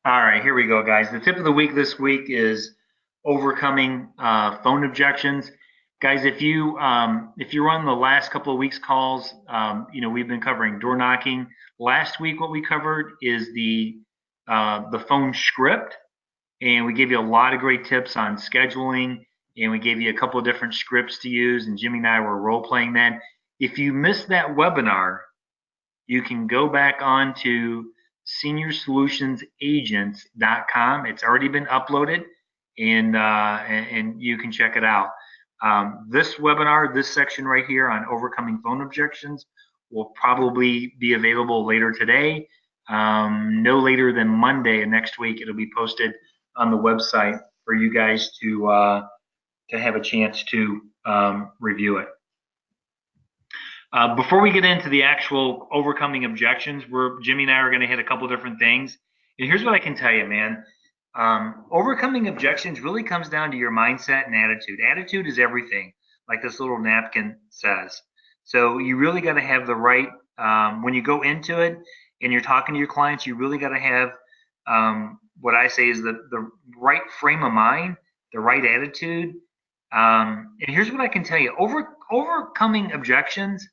All right, here we go, guys. The tip of the week this week is overcoming phone objections. Guys, if you run the last couple of weeks calls, we've been covering door knocking. Last week, what we covered is the phone script, and we gave you a lot of great tips on scheduling, and we gave you a couple of different scripts to use, and Jimmy and I were role playing that. If you missed that webinar, you can go back on to seniorsolutionsagents.com. It's already been uploaded, and you can check it out. This webinar, this section right here on overcoming phone objections, will probably be available later today. No later than Monday of next week, it'll be posted on the website for you guys to have a chance to review it. Before we get into the actual overcoming objections, Jimmy and I are going to hit a couple different things. And here's what I can tell you, man. Overcoming objections really comes down to your mindset and attitude. Attitude is everything, like this little napkin says. So you really got to have the right, when you go into it and you're talking to your clients, you really got to have what I say is the right frame of mind, the right attitude. And here's what I can tell you. Overcoming objections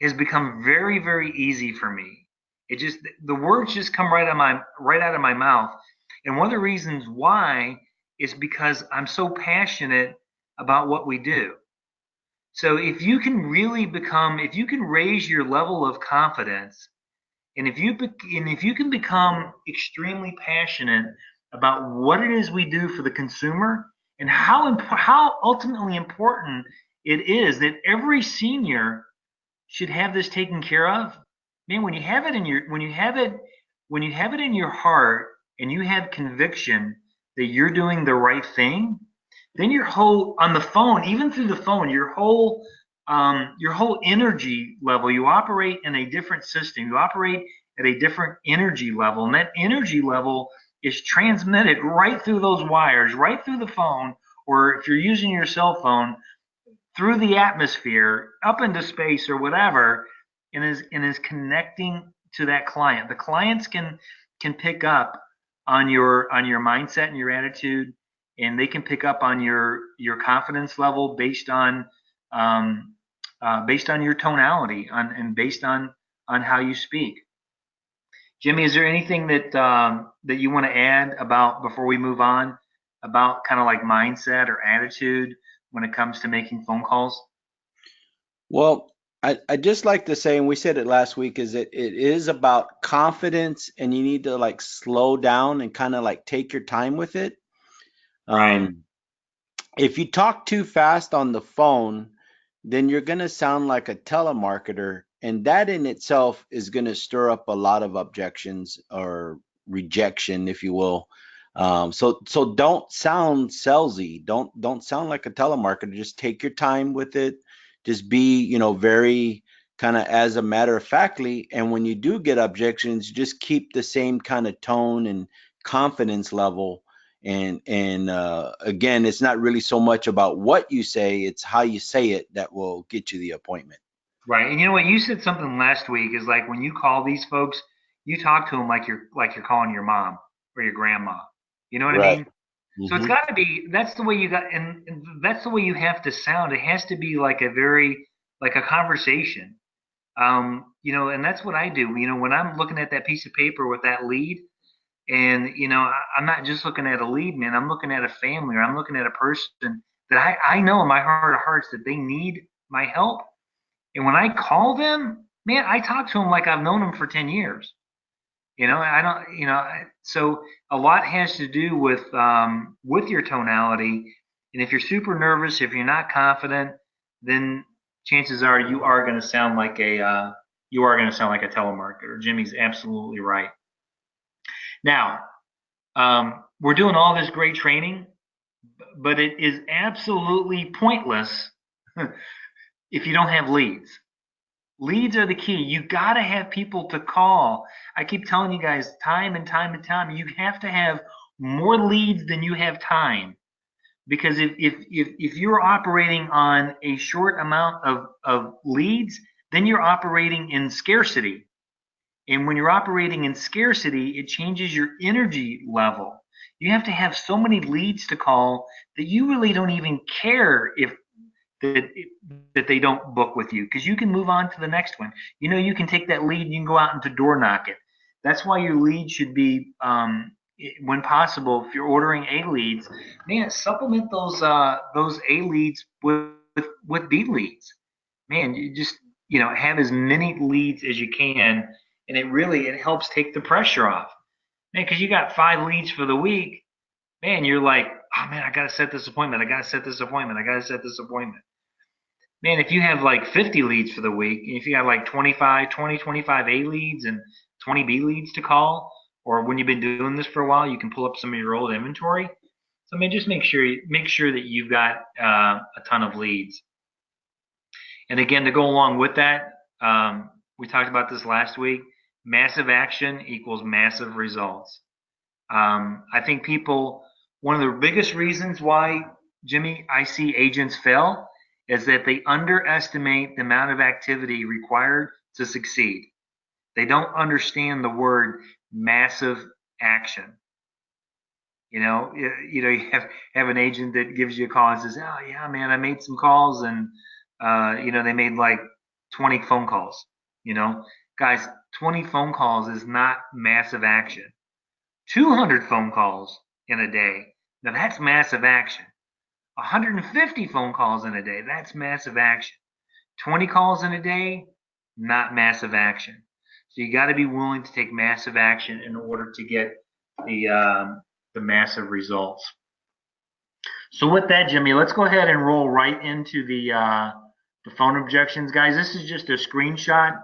has become very, very easy for me. The words just come right out of my mouth. And one of the reasons why is because I'm so passionate about what we do. So if you can raise your level of confidence, and if you can become extremely passionate about what it is we do for the consumer, and how ultimately important it is that every senior should have this taken care of. Man, when you have it in your heart, and you have conviction that you're doing the right thing, then your whole on the phone, even through the phone, your whole energy level, you operate in a different system. You operate at a different energy level, and that energy level is transmitted right through those wires, right through the phone, or if you're using your cell phone, through the atmosphere, up into space or whatever, and is connecting to that client. The clients can pick up on your mindset and your attitude, and they can pick up on your confidence level based on your tonality and based on how you speak. Jimmy, is there anything that you want to add about before we move on about kind of like mindset or attitude when it comes to making phone calls? Well, I just like to say, and we said it last week, is that it is about confidence and you need to like slow down and kind of like take your time with it. Right. Um, if you talk too fast on the phone, then you're going to sound like a telemarketer, and that in itself is going to stir up a lot of objections or rejection, if you will. So don't sound salesy. Don't sound like a telemarketer. Just take your time with it. Just be, very kind of as a matter of factly. And when you do get objections, just keep the same kind of tone and confidence level. And again, it's not really so much about what you say, it's how you say it that will get you the appointment. Right. And you know what? You said something last week is like when you call these folks, you talk to them like you're calling your mom or your grandma. You know what I Right. mean? So it's Hmm. got to be that's the way you got and that's the way you have to sound. It has to be like a conversation. And that's what I do. When I'm looking at that piece of paper with that lead, and I'm not just looking at a lead, man. I'm looking at a family, or I'm looking at a person that I know in my heart of hearts that they need my help. And when I call them, man, I talk to them like I've known them for 10 years. I don't, so a lot has to do with your tonality. And if you're super nervous, if you're not confident, then chances are you are going to sound like a telemarketer. Jimmy's absolutely right. Now, we're doing all this great training, but it is absolutely pointless if you don't have leads. Leads are the key. You got to have people to call. I keep telling you guys time and time and time, you have to have more leads than you have time. Because if you're operating on a short amount of leads, then you're operating in scarcity. And when you're operating in scarcity, it changes your energy level. You have to have so many leads to call that you really don't even care if that that they don't book with you, because you can move on to the next one. You know, you can take that lead and you can go out and to door knock it. That's why your lead should be, when possible, if you're ordering A leads, man, supplement those A leads with B leads. Man, you just, have as many leads as you can, and it helps take the pressure off. Man, because you got 5 leads for the week, man, you're like, oh man, I gotta set this appointment. I gotta set this appointment. I gotta set this appointment. Man, if you have like 50 leads for the week, if you got like 25 A leads and 20 B leads to call, or when you've been doing this for a while, you can pull up some of your old inventory. So, I mean, just make sure that you've got a ton of leads. And again, to go along with that, we talked about this last week. Massive action equals massive results. I think one of the biggest reasons why, Jimmy, I see agents fail is that they underestimate the amount of activity required to succeed. They don't understand the word massive action. You have an agent that gives you a call and says, "Oh yeah, man, I made some calls and they made like 20 phone calls." Guys, 20 phone calls is not massive action. 200 phone calls in a day, now that's massive action. 150 phone calls in a day, that's massive action. 20 calls in a day, not massive action. So you got to be willing to take massive action in order to get the massive results. So with that, Jimmy, let's go ahead and roll right into the phone objections, guys. This is just a screenshot.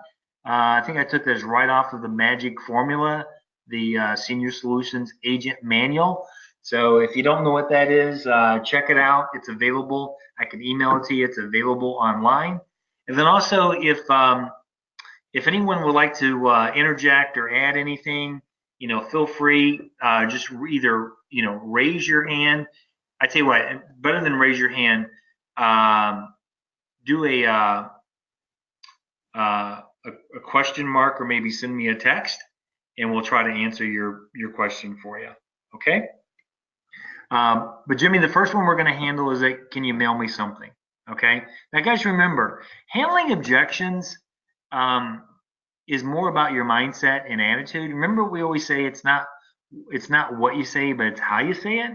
I think I took this right off of the Magic Formula, the Senior Solutions Agent Manual. So if you don't know what that is, check it out. It's available. I can email it to you. It's available online. And then also, if anyone would like to interject or add anything, feel free. Just either raise your hand. I tell you what, better than raise your hand, do a question mark, or maybe send me a text, and we'll try to answer your question for you. Okay. But Jimmy, the first one we're going to handle is that, can you mail me something? Okay. Now, guys, remember, handling objections is more about your mindset and attitude. Remember, we always say it's not what you say, but it's how you say it.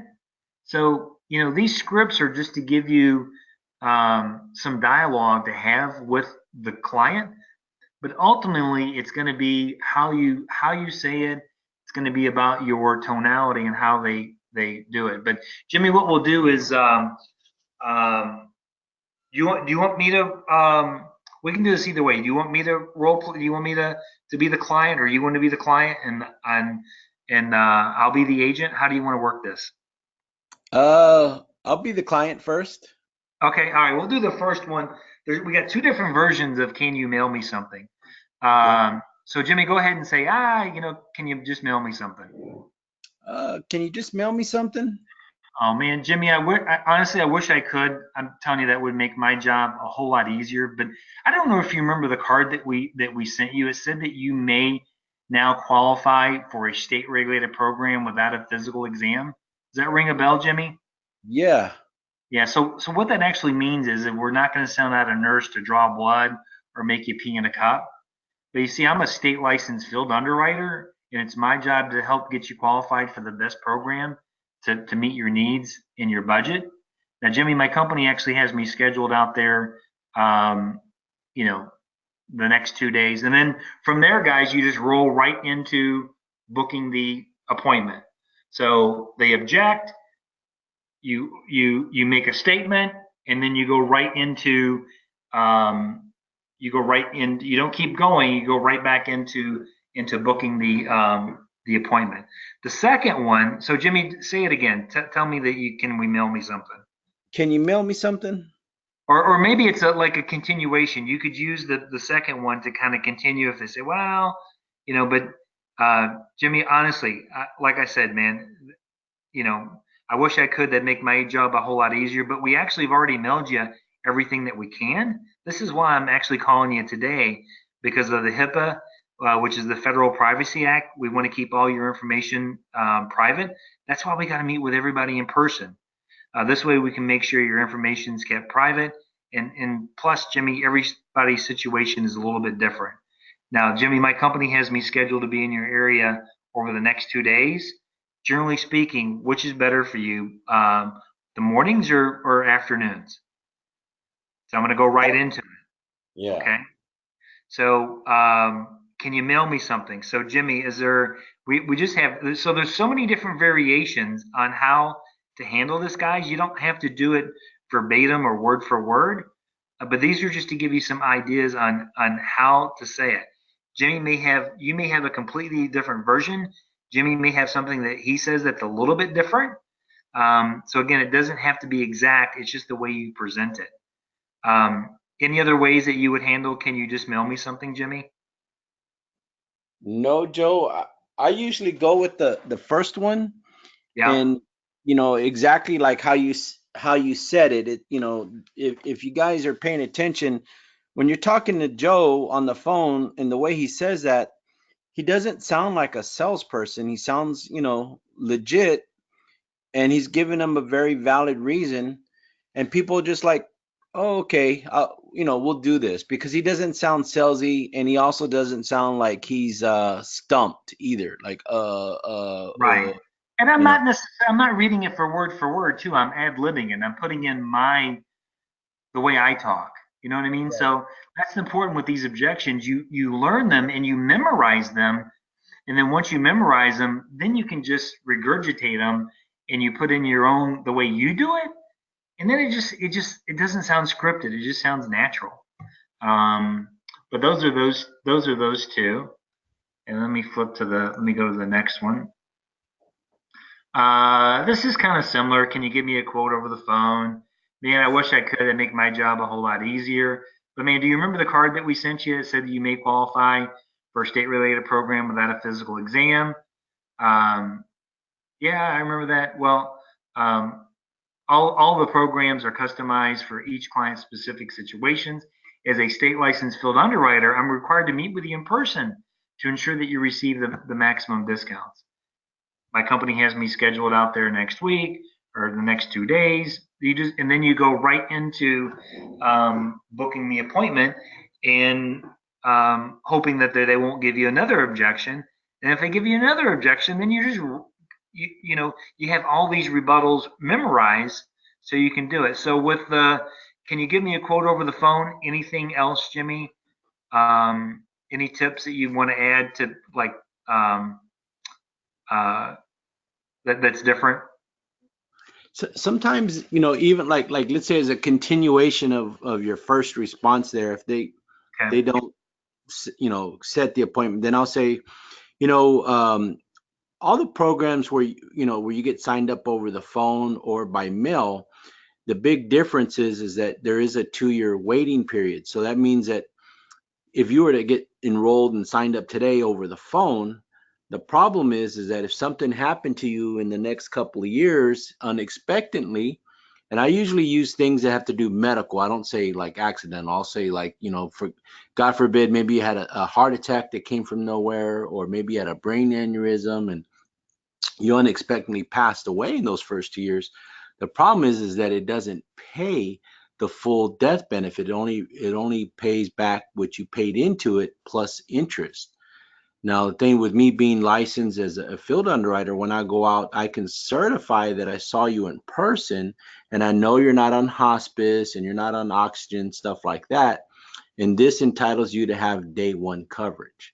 So, these scripts are just to give you some dialogue to have with the client, but ultimately, it's going to be how you say it. It's going to be about your tonality and how they do it. But Jimmy, what we'll do is, do you want me to? We can do this either way. Do you want me to role play? Do you want me to be the client, or you want to be the client and I'll be the agent? How do you want to work this? I'll be the client first. Okay, all right. We'll do the first one. We got 2 different versions of "Can you mail me something?" So Jimmy, go ahead and say, can you just mail me something? Can you just mail me something? Oh man, Jimmy, honestly, I wish I could. I'm telling you, that would make my job a whole lot easier. But I don't know if you remember the card that we sent you. It said that you may now qualify for a state-regulated program without a physical exam. Does that ring a bell, Jimmy? Yeah. Yeah. So what that actually means is that we're not going to send out a nurse to draw blood or make you pee in a cup. But you see, I'm a state licensed field underwriter, and it's my job to help get you qualified for the best program to meet your needs in your budget. Now, Jimmy, my company actually has me scheduled out there, the next 2 days. And then from there, guys, you just roll right into booking the appointment. So they object, you make a statement, and then you go right into you don't keep going, you go right back into booking the appointment. The second one, so Jimmy, say it again. Tell me that can we mail me something? Can you mail me something? Or maybe it's like a continuation. You could use the second one to kind of continue if they say, well, but Jimmy, honestly, like I said, man, I wish I could. That'd make my job a whole lot easier, but we actually have already mailed you everything that we can. This is why I'm actually calling you today, because of the HIPAA. which is the Federal Privacy Act. We want to keep all your information private. That's why we got to meet with everybody in person. This way we can make sure your information is kept private. And plus, Jimmy, everybody's situation is a little bit different. Now, Jimmy, my company has me scheduled to be in your area over the next 2 days. Generally speaking, which is better for you, the mornings or afternoons? So I'm going to go right into it. Yeah. Okay. So can you mail me something? So Jimmy, is there? We just have so there's so many different variations on how to handle this, guys. You don't have to do it verbatim or word for word, but these are just to give you some ideas on how to say it. Jimmy may have you may have a completely different version. Jimmy may have something that he says that's a little bit different. So again, it doesn't have to be exact. It's just the way you present it. Any other ways that you would handle? Can you just mail me something, Jimmy? No, Joe, I usually go with the first one, Yeah. and exactly like how you said it. If you guys are paying attention when you're talking to Joe on the phone and the way he says that, he doesn't sound like a salesperson. He sounds, legit, and he's giving them a very valid reason, and people just like, oh, okay, we'll do this, because he doesn't sound salesy, and he also doesn't sound like he's stumped either, like Right. And you know I'm not reading it for word too. I'm ad-libbing and I'm putting in the way I talk. You know what I mean? Right. So that's important with these objections. You learn them and you memorize them, and then once you memorize them, then you can just regurgitate them and you put in your own the way you do it, and then it doesn't sound scripted. It just sounds natural. Um, but those two. And let me go to the next one. This is kind of similar. Can you give me a quote over the phone? Man, I wish I could. It'd make my job a whole lot easier. But man, do you remember the card that we sent you that said that you may qualify for a state-related program without a physical exam? Um, yeah, I remember that. Well, um, all the programs are customized for each client's specific situations. As a state licensed field underwriter, I'm required to meet with you in person to ensure that you receive the maximum discounts. My company has me scheduled out there next week or the next 2 days. And then you go right into booking the appointment and hoping that they won't give you another objection. And if they give you another objection, then you have all these rebuttals memorized so you can do it. So can you give me a quote over the phone? Anything else, Jimmy? Any tips that you want to add to like um, uh, that's different? So sometimes, even like let's say as a continuation of your first response there, if they Okay. don't set the appointment, then I'll say, you know um, all the programs where you get signed up over the phone or by mail, the big difference is that there is a 2-year waiting period. So that means that if you were to get enrolled and signed up today over the phone, the problem is that if something happened to you in the next couple of years unexpectedly, and I usually use things that have to do medical. I don't say like accidental. I'll say like, for God forbid, maybe you had a heart attack that came from nowhere, or maybe you had a brain aneurysm and you unexpectedly passed away in those first 2 years. The problem is that it doesn't pay the full death benefit. It only pays back what you paid into it plus interest. Now, the thing with me being licensed as a field underwriter, when I go out, I can certify that I saw you in person, and I know you're not on hospice and you're not on oxygen, stuff like that. And this entitles you to have day one coverage.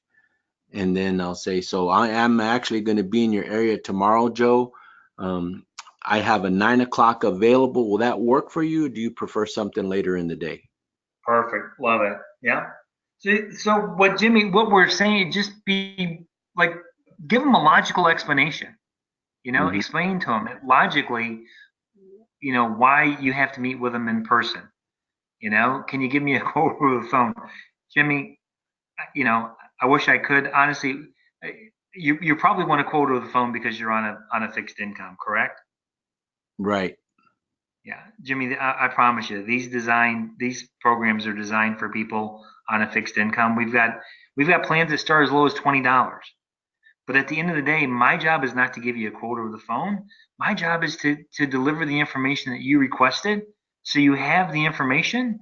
And then I'll say, so I am actually going to be in your area tomorrow, Joe. Um, I have a 9 o'clock available. Will that work for you? Or do you prefer something later in the day? Perfect. Love it. Yeah. So what we're saying, just be like, give them a logical explanation. Hmm. Explain to them logically, why you have to meet with them in person. Can you give me a quote over the phone? Jimmy, you know, I wish I could. Honestly, you probably want a quote over the phone because you're on a fixed income, correct? Right. Yeah, Jimmy, I promise you, these programs are designed for people on a fixed income. We've got plans that start as low as $20. But at the end of the day, my job is not to give you a quote over the phone. My job is to deliver the information that you requested, so you have the information.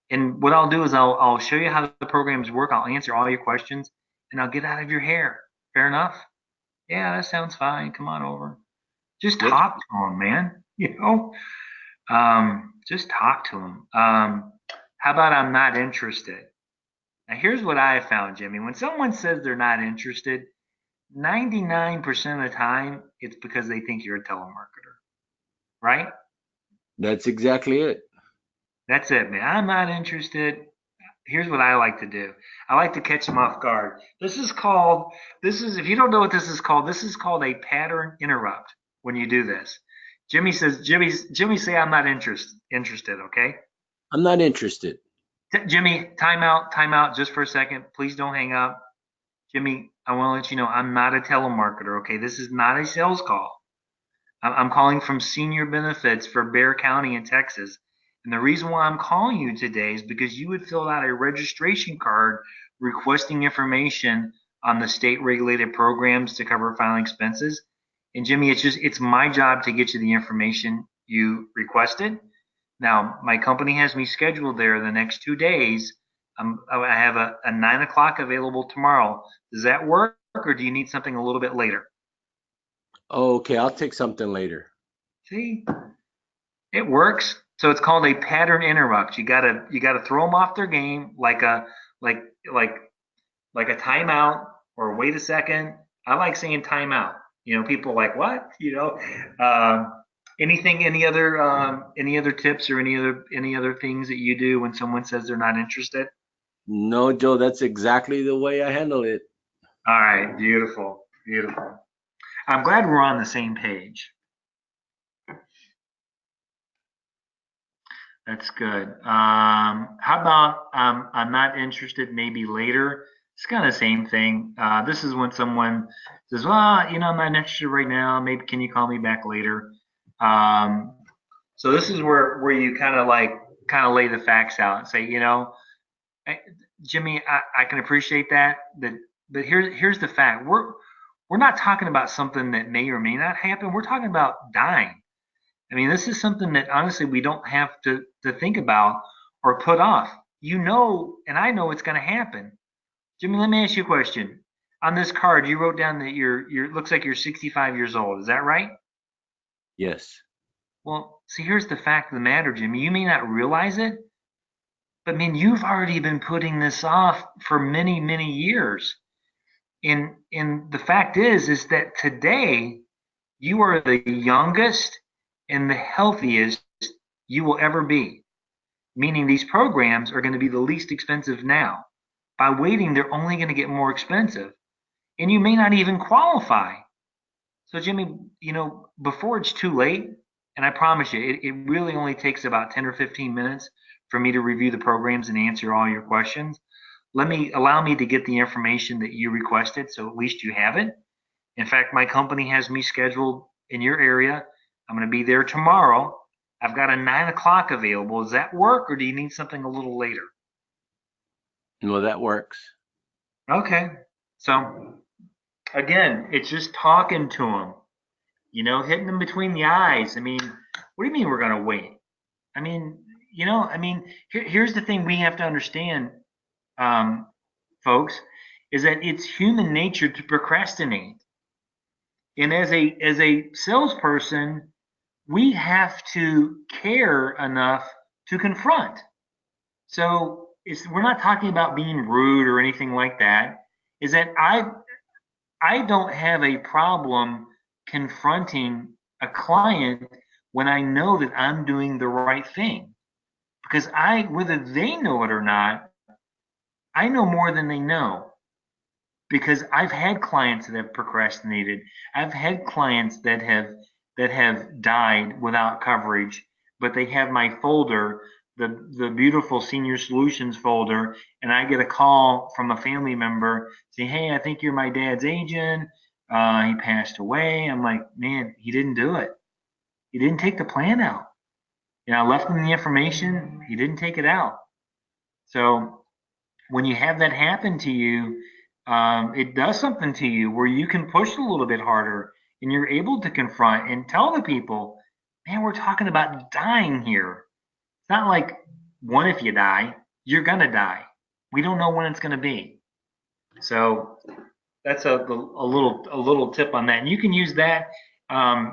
And what I'll do is I'll show you how the programs work. I'll answer all your questions, and I'll get out of your hair. Fair enough? Yeah, that sounds fine. Come on over. Just Yep. talk to them, man. Just talk to them. How about I'm not interested? Now, here's what I have found, Jimmy. When someone says they're not interested, 99% of the time, it's because they think you're a telemarketer, right? That's exactly it. That's it, man. I'm not interested. Here's what I like to do. I like to catch them off guard. If you don't know what this is called a pattern interrupt when you do this. Jimmy say I'm not interested, okay? I'm not interested. Jimmy, time out just for a second. Please don't hang up. Jimmy, I want to let you know I'm not a telemarketer, okay? This is not a sales call. I'm calling from Senior Benefits for Bexar County in Texas. And the reason why I'm calling you today is because you would fill out a registration card requesting information on the state regulated programs to cover filing expenses. And Jimmy, it's my job to get you the information you requested. Now, my company has me scheduled there the next 2 days. I have a 9 o'clock available tomorrow. Does that work, or do you need something a little bit later? Okay, I'll take something later. See, it works. So it's called a pattern interrupt. You gotta throw them off their game like like like a timeout or wait a second. I like saying timeout. People are like what? Anything? Any other tips or any other things that you do when someone says they're not interested? No, Joe, that's exactly the way I handle it. All right, beautiful, beautiful. I'm glad we're on the same page. That's good. How about I'm not interested, maybe later? It's kind of the same thing. This is when someone says, well, I'm not interested right now. Maybe can you call me back later? Um, so this is where you kind of lay the facts out and say, I, Jimmy, I can appreciate that, but here's the fact. We're not talking about something that may or may not happen. We're talking about dying. I mean, this is something that honestly we don't have to think about or put off. And I know it's going to happen. Jimmy, let me ask you a question. On this card, you wrote down that you're looks like you're 65 years old. Is that right? Yes. Well, see, here's the fact of the matter, Jimmy. You may not realize it, but man, you've already been putting this off for many, many years. And the fact is that today you are the youngest and the healthiest you will ever be. Meaning these programs are going to be the least expensive now. By waiting, they're only going to get more expensive. And you may not even qualify. So, Jimmy, before it's too late, and I promise you, it really only takes about 10 or 15 minutes for me to review the programs and answer all your questions. Allow me to get the information that you requested, so at least you have it. In fact, my company has me scheduled in your area. I'm going to be there tomorrow. I've got a 9 o'clock available. Does that work, or do you need something a little later? Well, that works. Okay. So again, it's just talking to them, hitting them between the eyes. I mean, what do you mean we're going to wait? I mean, here's the thing we have to understand, um, folks, is that it's human nature to procrastinate. And as a salesperson, we have to care enough to confront. So we're not talking about being rude or anything like that. Is that I don't have a problem confronting a client when I know that I'm doing the right thing. Because whether they know it or not, I know more than they know. Because I've had clients that have procrastinated. I've had clients that have died without coverage, but they have my folder, the beautiful senior solutions folder, and I get a call from a family member saying, "Hey, I think you're my dad's agent. He passed away." I'm like, "Man, he didn't do it. He didn't take the plan out. I left him the information. He didn't take it out." So when you have that happen to you, it does something to you where you can push a little bit harder and you're able to confront and tell the people, man, we're talking about dying here. It's not like one if you die, you're gonna die. We don't know when it's gonna be. So that's a little tip on that. And you can use that.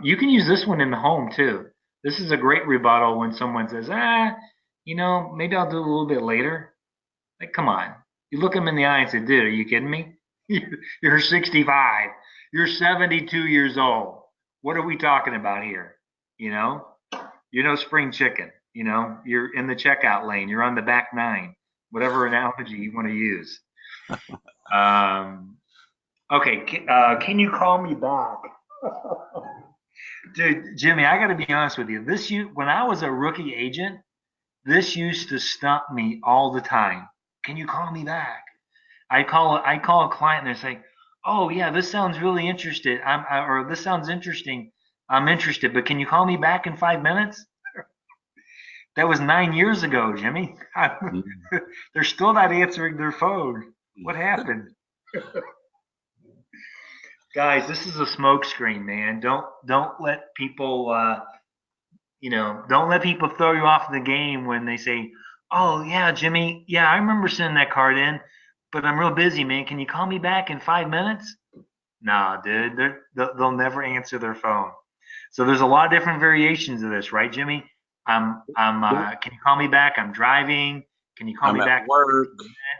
You can use this one in the home too. This is a great rebuttal when someone says, maybe I'll do it a little bit later. Like, come on. You look them in the eye and say, dude, are you kidding me? You're 65. You're 72 years old. What are we talking about here? You know, you're no spring chicken. You're in the checkout lane. You're on the back nine. Whatever analogy you want to use. Um, okay, can you call me back? Dude, Jimmy, I got to be honest with you. When I was a rookie agent, this used to stump me all the time. Can you call me back? I call a client and they say, "Oh yeah, this sounds really interested. Or this sounds interesting. I'm interested, but can you call me back in 5 minutes?" That was 9 years ago, Jimmy. They're still not answering their phone. What happened? Guys, this is a smokescreen, man. Don't let people don't let people throw you off the game when they say, "Oh yeah, Jimmy, yeah, I remember sending that card in, but I'm real busy, man. Can you call me back in 5 minutes?" Nah, dude, they'll never answer their phone. So there's a lot of different variations of this, right, Jimmy? Yep. Can you call me back? I'm driving. Can you call I'm me at back? work.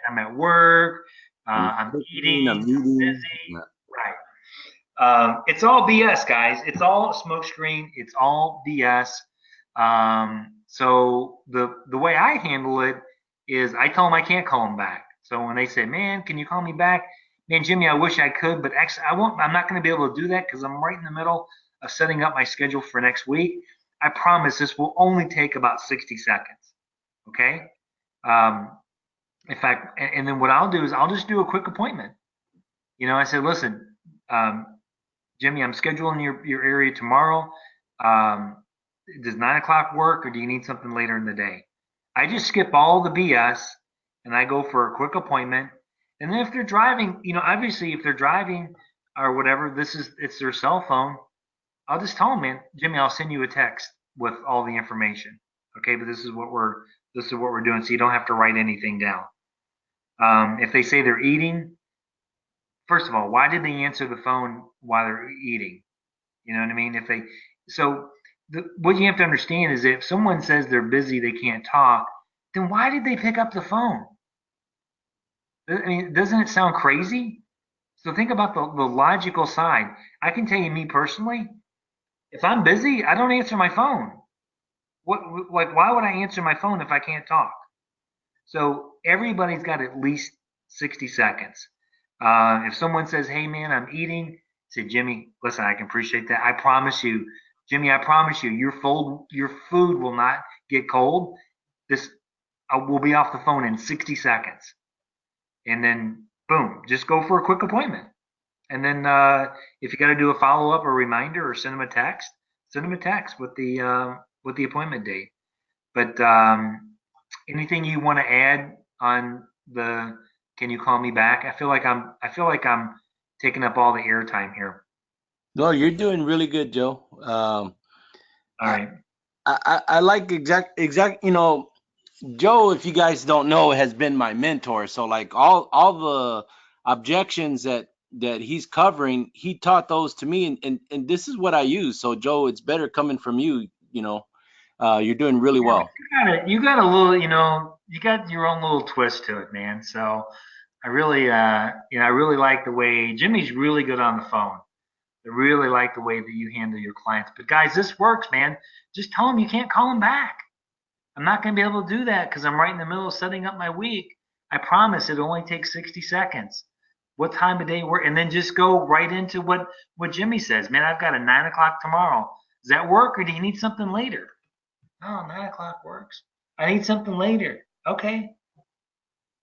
I'm at work. I'm I'm cooking. eating. I'm I'm eating. busy. Right. It's all BS, guys. It's all smokescreen. It's all BS. So the way I handle it is I tell them I can't call them back. So when they say, "Man, can you call me back?" Man, Jimmy, I wish I could, but actually I won't. I'm not going to be able to do that because I'm right in the middle of setting up my schedule for next week. I promise this will only take about 60 seconds. Okay. Um, in fact, and then what I'll do is I'll just do a quick appointment. I said, listen, Jimmy, I'm scheduling your area tomorrow. Um, does 9 o'clock work, or do you need something later in the day? I just skip all the BS and I go for a quick appointment. And then if they're driving, obviously if they're driving or whatever, it's their cell phone. I'll just tell them, man, Jimmy, I'll send you a text with all the information. Okay, but this is what we're doing, so you don't have to write anything down. If they say they're eating, first of all, why did they answer the phone while they're eating? You know what I mean? What you have to understand is if someone says they're busy, they can't talk, then why did they pick up the phone? I mean, doesn't it sound crazy? So think about the logical side. I can tell you, me personally, if I'm busy, I don't answer my phone. Like, why would I answer my phone if I can't talk? So everybody's got at least 60 seconds. If someone says, "Hey man, I'm eating," say, "Jimmy, listen, I can appreciate that. I promise you, Jimmy, I promise you, your food will not get cold. This I will be off the phone in 60 seconds." And then boom, just go for a quick appointment. And then if you got to do a follow up or reminder or send them a text with the appointment date. But anything you want to add on the "Can you call me back"? I feel like I'm taking up all the airtime here. No, you're doing really good, Joe. All I, right. I like exact. Joe, if you guys don't know, has been my mentor. So like all the objections that he's covering, he taught those to me, and this is what I use. So Joe, it's better coming from you. You're doing really Yeah, but well. you got a little, you got your own little twist to it, man. So I really like the way Jimmy's really good on the phone. I really like the way that you handle your clients. But guys, this works, man. Just tell them you can't call them back. I'm not going to be able to do that because I'm right in the middle of setting up my week. I promise it only takes 60 seconds. What time of day work? And then just go right into what Jimmy says. Man, I've got a 9 o'clock tomorrow. Does that work, or do you need something later? Oh, 9 o'clock works. I need something later. Okay.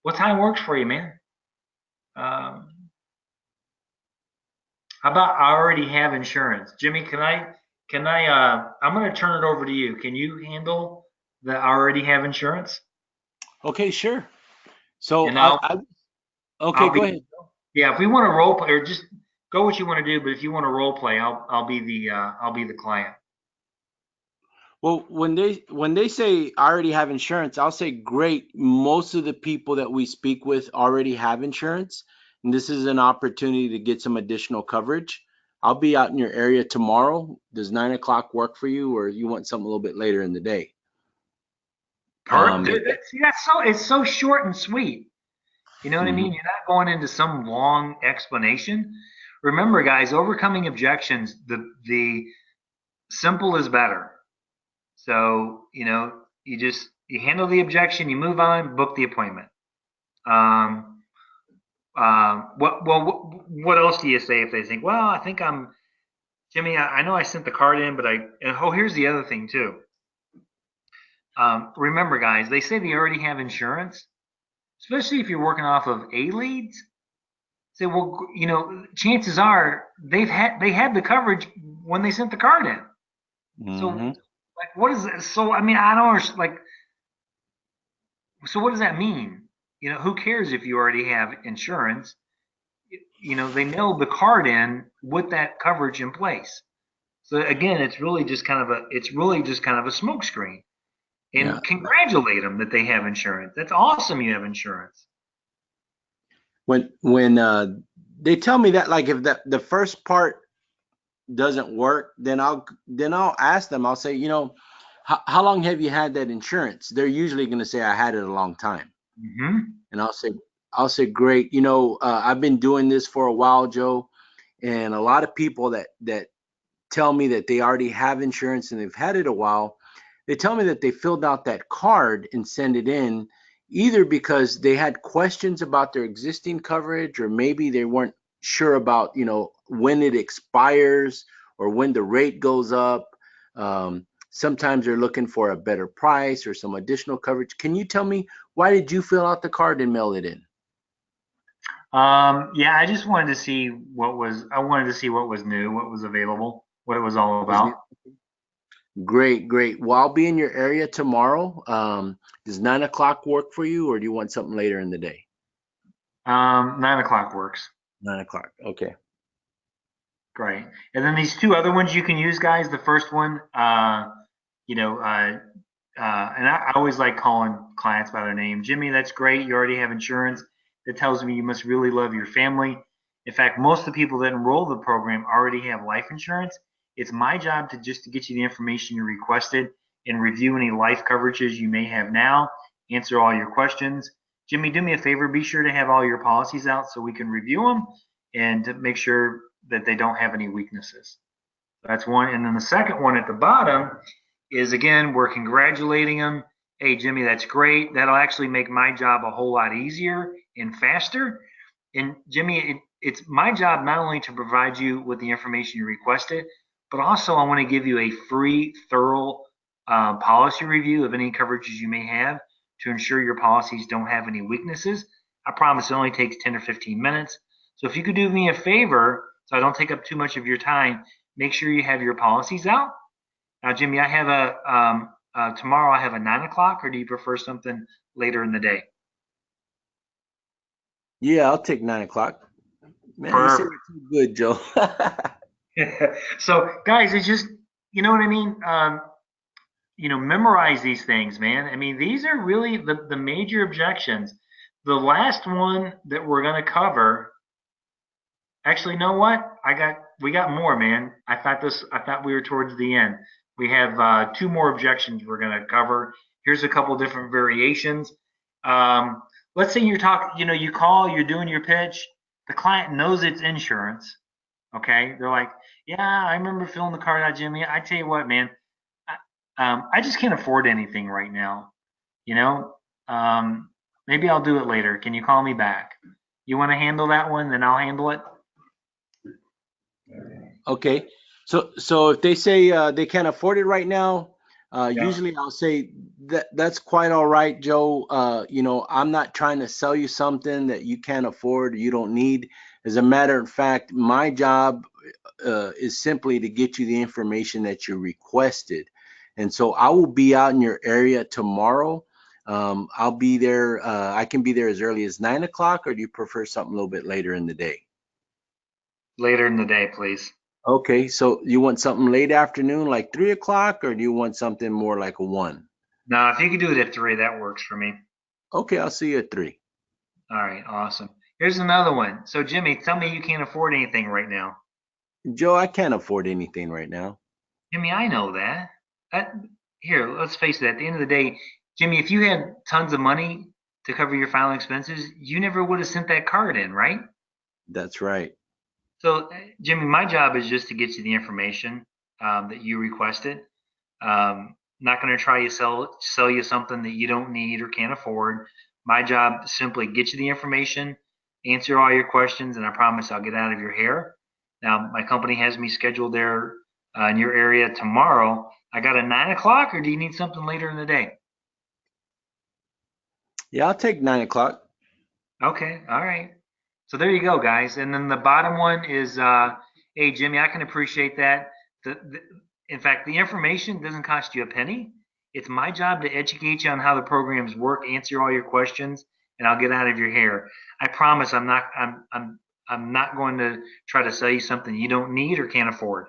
What time works for you, man? Um, how about I already have insurance? Jimmy, I'm going to turn it over to you. Can you handle the I already have insurance? Okay, sure. So And okay, I'll go be, ahead. yeah, if we want to role play, or just go what you want to do, but if you want to role play, I'll be the client. Well, when they say I already have insurance, I'll say great. Most of the people that we speak with already have insurance, and this is an opportunity to get some additional coverage. I'll be out in your area tomorrow. Does 9 o'clock work for you, or you want something a little bit later in the day? If that, See, that's so it's so short and sweet. You know what I mean? mhm. You're not going into some long explanation. Remember, guys, overcoming objections, the simple is better. So, you handle the objection, you move on, book the appointment. Um, what else do you say if they think, well, I think I'm Jimmy, I know I sent the card in, here's the other thing too. Remember, guys, they say they already have insurance, especially if you're working off of A leads. Say, well, chances are they had the coverage when they sent the card in. So, Mhm. like, what is it? So, I mean, I don't understand, like, so what does that mean? Who cares if you already have insurance? They mailed the card in with that coverage in place. So again, it's really just kind of a smokescreen. Yeah. And congratulate them that they have insurance. That's awesome. You have insurance. When they tell me that, like if the first part doesn't work, then I'll ask them. I'll say, how long have you had that insurance? They're usually going to say I had it a long time, Hmm. and I'll say great. I've been doing this for a while, Joe, and a lot of people that tell me that they already have insurance and they've had it a while, they tell me that they filled out that card and send it in either because they had questions about their existing coverage or maybe they weren't sure about, when it expires or when the rate goes up. Sometimes they're looking for a better price or some additional coverage. Can you tell me why did you fill out the card and mail it in? Yeah, I just wanted to see I wanted to see what was new, what was available, what it was all Was new? about. Great, great. Well, I'll be in your area tomorrow. Does 9 o'clock work for you, or do you want something later in the day? 9 o'clock works. 9 o'clock. Okay. Great. And then these two other ones you can use, guys. The first one, you know, uh, and I always like calling clients by their name. Jimmy, that's great. You already have insurance. That tells me you must really love your family. In fact, most of the people that enroll the program already have life insurance. It's my job to get you the information you requested and review any life coverages you may have now, answer all your questions. Jimmy, do me a favor. Be sure to have all your policies out so we can review them and to make sure that they don't have any weaknesses. That's one. And then the second one at the bottom is again, we're congratulating them. Hey, Jimmy, that's great. That'll actually make my job a whole lot easier and faster. And Jimmy, it's my job not only to provide you with the information you requested, but also I want to give you a free, thorough policy review of any coverages you may have to ensure your policies don't have any weaknesses. I promise it only takes 10 or 15 minutes. So if you could do me a favor, so I don't take up too much of your time, make sure you have your policies out. Now, Jimmy, I have tomorrow I have a 9 o'clock, or do you prefer something later in the day? Yeah, I'll take 9 o'clock. Man, you say Perfect. it too good, Joe. So, guys, it's just, you know what I mean? Memorize these things, man. I mean, these are really the major objections. The last one that we're going to cover, actually, you know what? We got more, man. I thought we were towards the end. We have two more objections we're going to cover. Here's a couple different variations. Um, let's say you're talking, you call, you're doing your pitch. The client knows it's insurance. Okay, they're like, yeah, I remember filling the card out, Jimmy. I tell you what, man, I just can't afford anything right now. You know, um, maybe I'll do it later. Can you call me back? You want to handle that one? Then I'll handle it. Okay. So if they say they can't afford it right now, Yeah. usually I'll say that's quite all right, Joe. I'm not trying to sell you something that you can't afford or you don't need. As a matter of fact, my job is simply to get you the information that you requested. And so I will be out in your area tomorrow. I'll be there. I can be there as early as 9 o'clock, or do you prefer something a little bit later in the day? Later in the day, please. Okay, so you want something late afternoon, like 3 o'clock, or do you want something more like a one? Now, if you could do it at 3, that works for me. Okay, I'll see you at 3. All right, awesome. Here's another one. So, Jimmy, tell me you can't afford anything right now. Joe, I can't afford anything right now. Jimmy, I know that. That here, let's face it. At the end of the day, Jimmy, if you had tons of money to cover your final expenses, you never would have sent that card in, right? That's right. So, Jimmy, my job is just to get you the information that you requested. Not going to try to sell you something that you don't need or can't afford. My job is simply get you the information, answer all your questions, and I promise I'll get out of your hair. Now, my company has me scheduled there in your area tomorrow. I got a 9 o'clock, or do you need something later in the day? Yeah, I'll take 9 o'clock. Okay, all right. So there you go, guys. And then the bottom one is, hey, Jimmy, I can appreciate that. The, in fact, the information doesn't cost you a penny. It's my job to educate you on how the programs work, answer all your questions, and I'll get out of your hair. I promise I'm not I'm not going to try to sell you something you don't need or can't afford.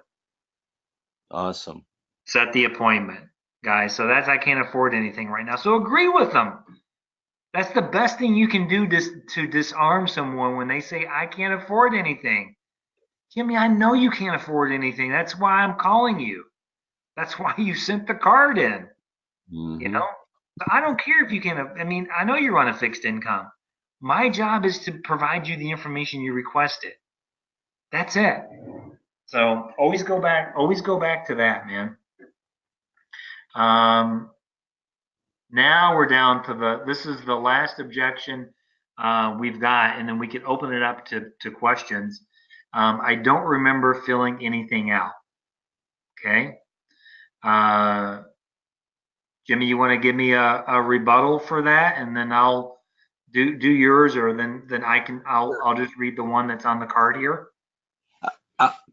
Awesome. Set the appointment, guys. So that's I can't afford anything right now. So agree with them. That's the best thing you can do to disarm someone when they say, I can't afford anything. Jimmy, I know you can't afford anything. That's why I'm calling you. That's why you sent the card in. You Hmm. know, I don't care if you can. I mean, I know you're on a fixed income. My job is to provide you the information you requested. That's it. So always go back to that, man. Um, Now we're down to this is the last objection we've got, and then we can open it up to questions. I don't remember filling anything out. Okay. Uh, Jimmy, you want to give me a rebuttal for that, and then I'll do yours, or then I'll just read the one that's on the card here.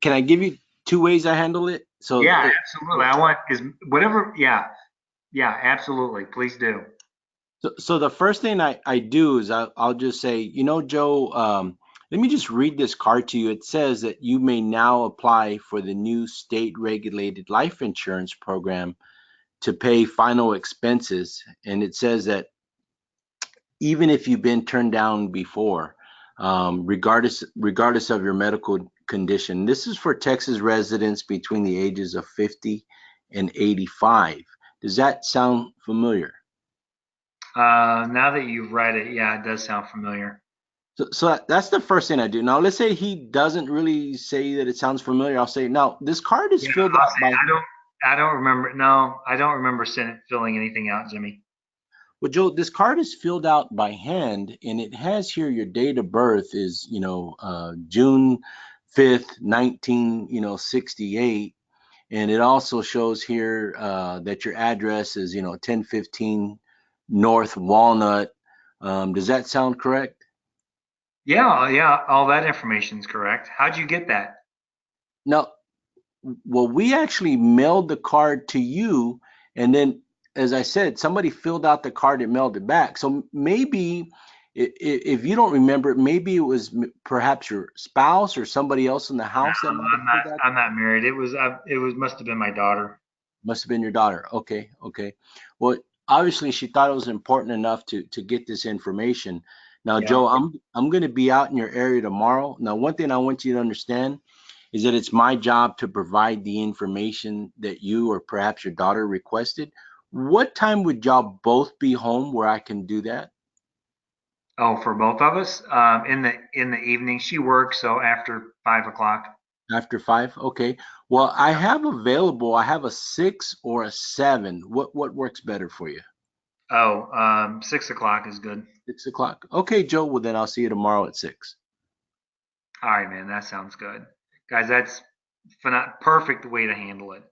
Can I give you two ways I handle it? Yeah, absolutely. I want is whatever. Yeah, yeah, absolutely. Please do. So the first thing I do is I'll just say, Joe, let me just read this card to you. It says that you may now apply for the new state regulated life insurance program to pay final expenses. And it says that even if you've been turned down before, regardless of your medical condition, this is for Texas residents between the ages of 50 and 85. Does that sound familiar? Now that you've read it, yeah, it does sound familiar. So that's the first thing I do. Now, let's say he doesn't really say that it sounds familiar. I'll say, now, this card is Yeah, filled I'll out say by, I don't remember. No, I don't remember filling anything out, Jimmy. well, Joe, this card is filled out by hand, and it has here your date of birth is, June 5th, 68. And it also shows here that your address is, 1015 North Walnut. Does that sound correct? Yeah, yeah, all that information's correct. How'd you get that? Now, well, we actually mailed the card to you, and then, as I said, somebody filled out the card and mailed it back. So maybe, if you don't remember it, maybe it was perhaps your spouse or somebody else in the No, house that might have filled out. I'm not married. It was must have been my daughter. Must have been your daughter. Okay, okay. Well, obviously she thought it was important enough to get this information. Now, Yeah. Joe, I'm going to be out in your area tomorrow. Now, one thing I want you to understand is that it's my job to provide the information that you or perhaps your daughter requested. What time would y'all both be home where I can do that? Oh, for both of us. In the evening, she works, so after 5 o'clock. After 5? Okay. Well, I have a 6 or a 7. What works better for you? Oh, 6 o'clock is good. 6 o'clock. Okay, Joe. Well, then I'll see you tomorrow at 6. All right, man, that sounds good, guys. That's perfect way to handle it.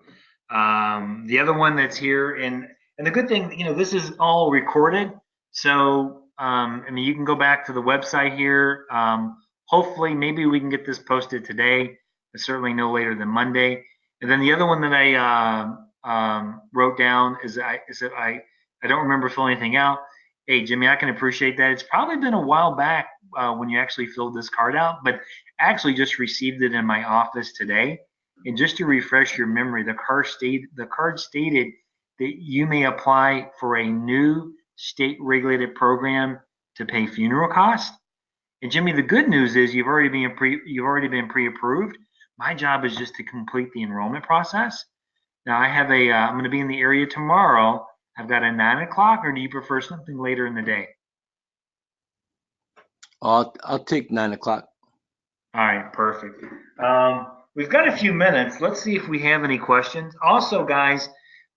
The other one that's here, and the good thing, this is all recorded, so I mean, you can go back to the website here. Hopefully, maybe we can get this posted today, but certainly no later than Monday. And then the other one that I wrote down is that I I don't remember filling anything out. Hey, Jimmy, I can appreciate that. It's probably been a while back when you actually filled this card out, but I actually just received it in my office today. And just to refresh your memory, the card stated that you may apply for a new state regulated program to pay funeral costs. And Jimmy, the good news is you've already been pre-approved. My job is just to complete the enrollment process. Now I have I'm going to be in the area tomorrow. I've got a 9 o'clock, or do you prefer something later in the day? I'll take 9 o'clock. All right, perfect. We've got a few minutes. Let's see if we have any questions. Also, guys,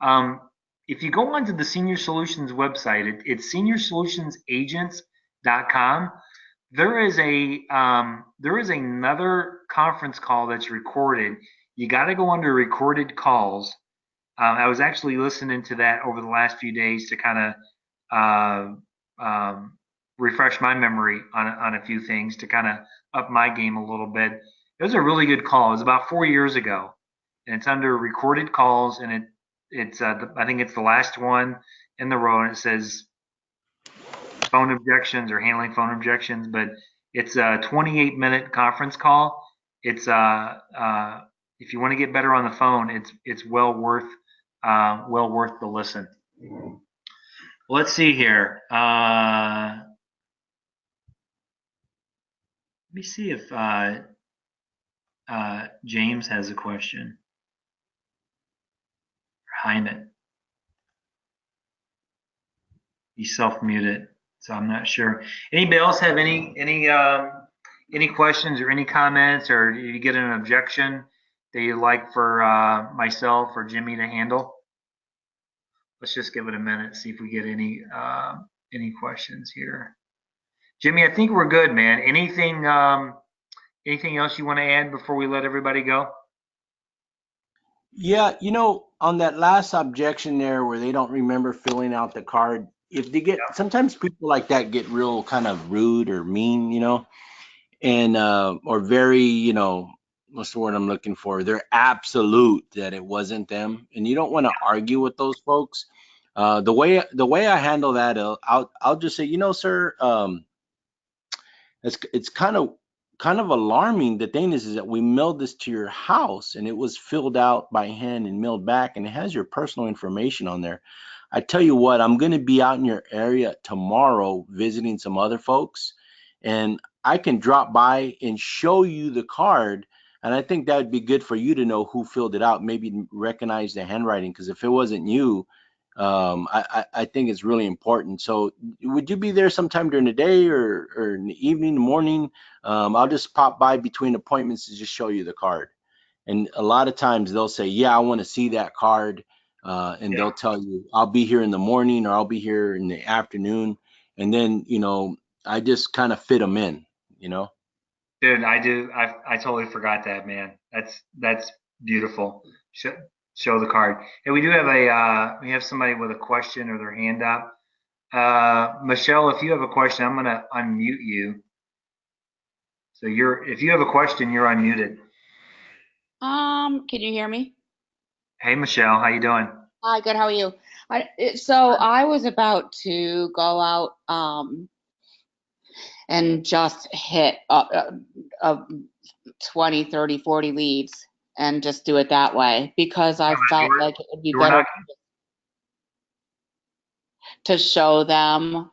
um, if you go onto the Senior Solutions website, it's seniorsolutionsagents.com. There is another conference call that's recorded. You got to go under recorded calls. I was actually listening to that over the last few days to kind of refresh my memory on a few things to kind of up my game a little bit. It was a really good call. It was about 4 years ago, and it's under recorded calls, and it's I think it's the last one in the row, and it says phone objections or handling phone objections, but it's a 28-minute conference call. It's if you want to get better on the phone, it's well worth the listen. Let's see here. Let me see if James has a question. Hyman. He's self-muted, so I'm not sure. Anybody else have any questions or any comments, or do you get an objection that you'd like for myself or Jimmy to handle? Let's just give it a minute, see if we get any questions here. Jimmy, I think we're good, man. Anything else you want to add before we let everybody go? Yeah, on that last objection there where they don't remember filling out the card, if they get, Yep. sometimes people like that get real kind of rude or mean, and or very, what's the word I'm looking for? They're absolute that it wasn't them, and you don't want to argue with those folks. The way I handle that, I'll just say, sir, it's kind of alarming. The thing is that we mailed this to your house and it was filled out by hand and mailed back, and it has your personal information on there. I tell you what, I'm going to be out in your area tomorrow visiting some other folks, and I can drop by and show you the card. And I think that would be good for you to know who filled it out, maybe recognize the handwriting, because if it wasn't you, I think it's really important. So would you be there sometime during the day or in the evening, the morning? I'll just pop by between appointments to just show you the card. And a lot of times they'll say, yeah, I want to see that card. And Yeah. they'll tell you, I'll be here in the morning or I'll be here in the afternoon. And then, I just kind of fit them in. Dude, I do. I totally forgot that, man. That's beautiful. Show the card. And we have somebody with a question or their hand up. Michelle, if you have a question, I'm gonna unmute you. So if you have a question, you're unmuted. Can you hear me? Hey, Michelle, how you doing? Hi, good. How are you? So I was about to go out and just hit 20, 30, 40 leads and just do it that way because I felt like it would be better to show them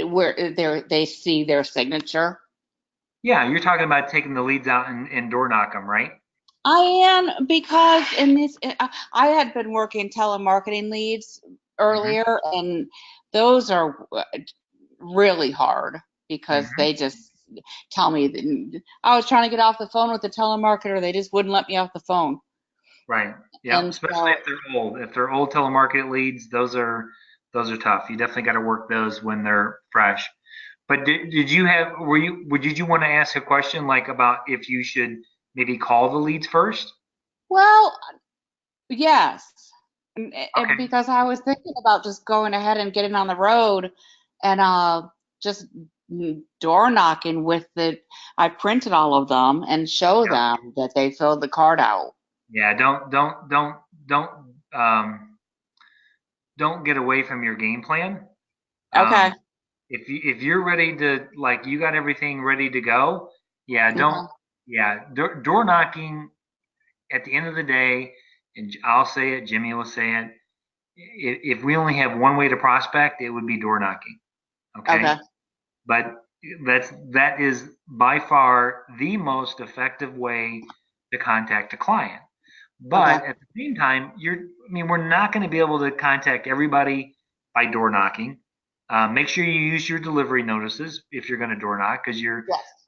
where they see their signature. Yeah, you're talking about taking the leads out and door knock them, right? I am, because I had been working telemarketing leads earlier, and those are really hard because they just tell me that I was trying to get off the phone with the telemarketer. They just wouldn't let me off the phone. Right. Yeah. And Especially if they're old. If they're old telemarketing leads, those are tough. You definitely got to work those when they're fresh. But did you did you want to ask a question like about if you should maybe call the leads first? well, yes, Okay. because I was thinking about just going ahead and getting on the road and just door knocking with I printed all of them and show them that they filled the card out. Yeah. Don't um don't get away from your game plan. Okay. If you're ready to, like, you got everything ready to go, yeah, don't, Okay. yeah, door knocking at the end of the day, and I'll say it, Jimmy will say it. If we only have one way to prospect, it would be door knocking. Okay. Okay, but that is by far the most effective way to contact a client. Okay. But at the same time, I mean, we're not going to be able to contact everybody by door knocking. Make sure you use your delivery notices if you're going to door knock, because Yes.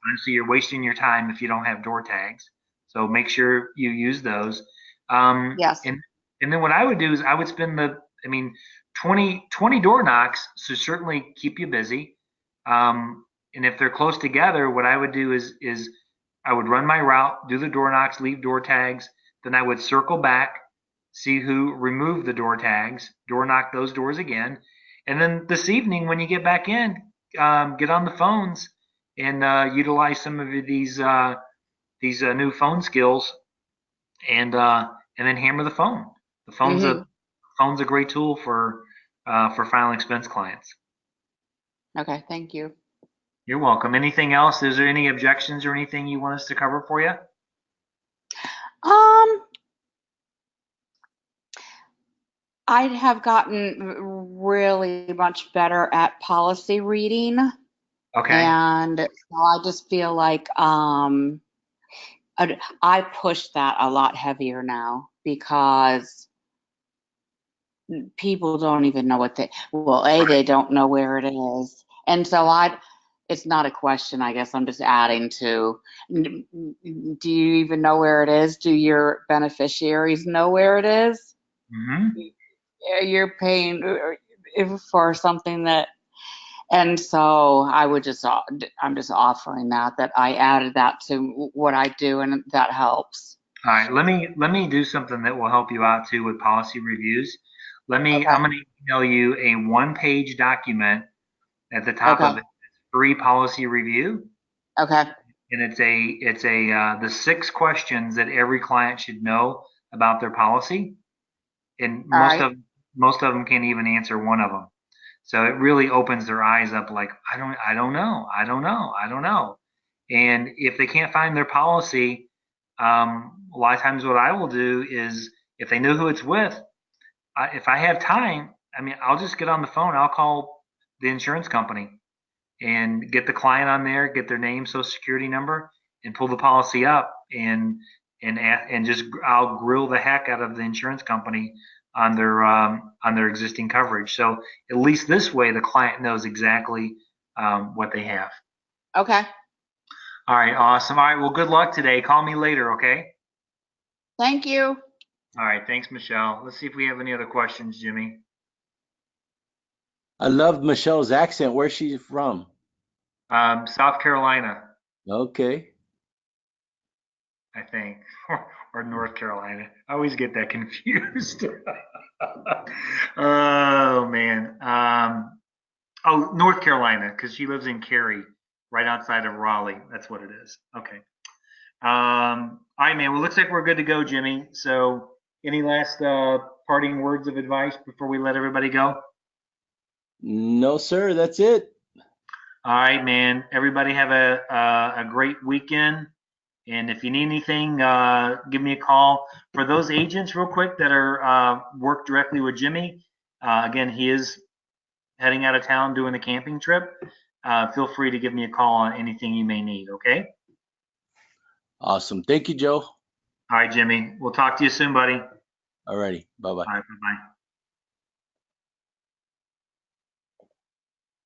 honestly, you're wasting your time if you don't have door tags. So make sure you use those. Um, Yes. and and then what I would do is I would spend I mean, 20 door knocks to certainly keep you busy. And if they're close together, what I would do is I would run my route, do the door knocks, leave door tags. Then I would circle back, see who removed the door tags, door knock those doors again. And then this evening, when you get back in, get on the phones and utilize some of these new phone skills, and then hammer the phone. The Hmm. phone's a great tool for final expense clients. Okay. Thank you. You're welcome. Anything else? Is there any objections or anything you want us to cover for you? Um, I have gotten really much better at policy reading, Okay. and so I just feel like I push that a lot heavier now because people don't even know they don't know where it is. And so it's not a question, I guess I'm just adding to, do you even know where it is? Do your beneficiaries know where it is? Hmm. You're paying for something that, and so I'm just offering that I added that to what I do, and that helps. All right. Let me do something that will help you out too with policy reviews. I'm Okay. going to email you a one-page document. At the top Okay. of it, it's free policy review, Okay. and it's the 6 questions that every client should know about their policy, and All right. most of them can't even answer one of them. So it really opens their eyes up, like, I don't know, I don't know, I don't know. And if they can't find their policy, a lot of times what I will do is, if they know who it's with, if I have time, I mean, I'll just get on the phone. I'll call the insurance company and get the client on there, get their name, social security number, and pull the policy up, and just I'll grill the heck out of the insurance company on their existing coverage. So at least this way, the client knows exactly what they have. Okay. All right, awesome. All right, well, good luck today. Call me later, okay? Thank you. All right, thanks, Michelle. Let's see if we have any other questions, Jimmy. I love Michelle's accent. Where's she from? South Carolina, Okay. I think, or North Carolina. I always get that confused. Oh man. Oh, North Carolina, because she lives in Cary, right outside of Raleigh. That's what it is. Okay. All right, man. Well, looks like we're good to go, Jimmy. So, any last parting words of advice before we let everybody go? No, sir. That's it. All right, man. Everybody have a great weekend. And if you need anything, give me a call. For those agents, real quick, that are work directly with Jimmy, again, he is heading out of town doing a camping trip. Feel free to give me a call on anything you may need. Okay. Awesome. Thank you, Joe. All right, Jimmy. We'll talk to you soon, buddy. Alrighty. Bye bye. All right. Bye bye.